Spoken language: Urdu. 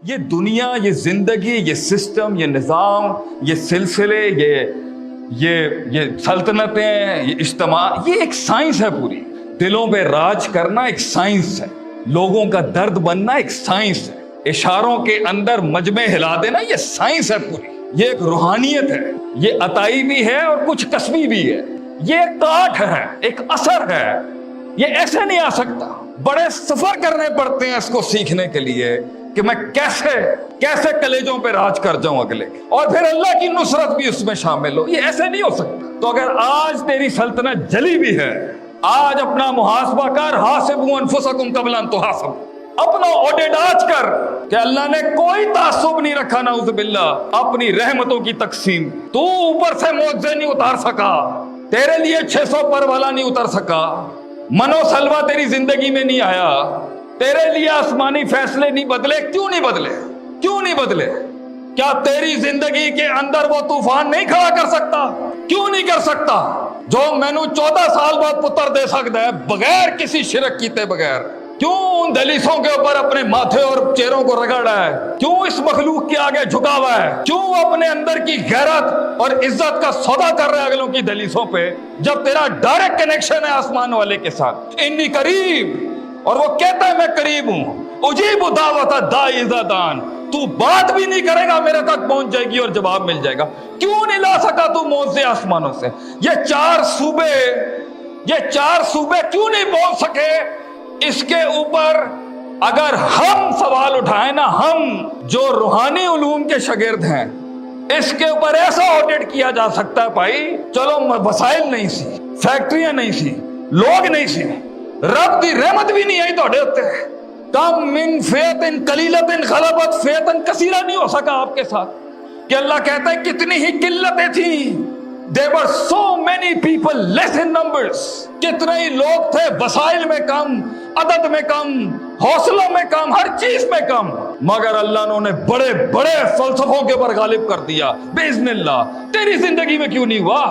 یہ دنیا، یہ زندگی، یہ سسٹم، یہ نظام، یہ سلسلے، یہ سلطنتیں، یہ اجتماع، یہ ایک سائنس ہے پوری. دلوں پہ راج کرنا ایک سائنس ہے، لوگوں کا درد بننا ایک سائنس ہے، اشاروں کے اندر مجمع ہلا دینا یہ سائنس ہے پوری. یہ ایک روحانیت ہے، یہ عطائی بھی ہے اور کچھ کسبی بھی ہے. یہ ایک کاٹ ہے، ایک اثر ہے. یہ ایسے نہیں آ سکتا. بڑے سفر کرنے پڑتے ہیں اس کو سیکھنے کے لیے کہ میں کیسے کلیجوں پہ راج کر جاؤں اگلے، اور پھر اللہ کی نصرت بھی اس میں شامل ہو. یہ ایسے نہیں ہو سکتا. تو اگر آج تیری سلطنت جلی بھی ہے، آج اپنا محاسبہ کر. حاسبوا انفسکم قبل ان تحاسبوا. اپنا آڈٹ آج کر کہ اللہ نے کوئی تعصب نہیں رکھا، نعوذ باللہ، اپنی رحمتوں کی تقسیم. تو اوپر سے معجزے نہیں اتار سکا، تیرے لیے 600 پر والا نہیں اتر سکا، منو سلوا تیری زندگی میں نہیں آیا، تیرے لیے آسمانی فیصلے نہیں بدلے. کیوں نہیں بدلے؟ کیوں نہیں بدلے؟ کیا تیری زندگی کے اندر وہ طوفان نہیں کھڑا کر سکتا؟ کیوں نہیں کر سکتا؟ جو مینو 14 سال بعد پتر دے سکتا ہے بغیر کسی شرک کیتے بغیر. کیوں ان دلیسوں کے اوپر اپنے ماتھے اور چہروں کو رگڑ رہا ہے؟ کیوں اس مخلوق کے آگے جھکا ہوا ہے؟ کیوں اپنے اندر کی غیرت اور عزت کا سودا کر رہا ہے اگلوں کی دلیسوں پہ، جب تیرا ڈائریکٹ کنیکشن ہے آسمان والے کے ساتھ؟ انی قریب، اور وہ کہتا ہے میں قریب ہوں. اجیب دعوت الداعی اذا دعان. تو بات بھی نہیں کرے گا میرے تک پہنچ جائے گی اور جواب مل جائے گا. کیوں نہیں لا سکا تو معجزے آسمانوں سے؟ یہ چار صوبے کیوں نہیں بول سکے؟ اس کے اوپر اگر ہم سوال اٹھائیں نا، ہم جو روحانی علوم کے شاگرد ہیں، اس کے اوپر ایسا آڈٹ کیا جا سکتا ہے بھائی. چلو وسائل نہیں سی، فیکٹریاں نہیں سی، لوگ نہیں سی، رب دی رحمت بھی نہیں آئی توڑے ہوتے. کم من فیتن قلیلتن غلبت فیتن کثیرہ نہیں ہو سکا آپ کے ساتھ. کہ اللہ کہتا ہے کتنی ہی قلتیں تھیں. There were so many people, less in numbers. کتنے ہی لوگ تھے، وسائل میں کم، عدد میں کم، حوصلوں میں کم، ہر چیز میں کم، مگر اللہ نے انہیں بڑے بڑے فلسفوں کے اوپر غالب کر دیا. باذن اللہ تیری زندگی میں کیوں نہیں ہوا؟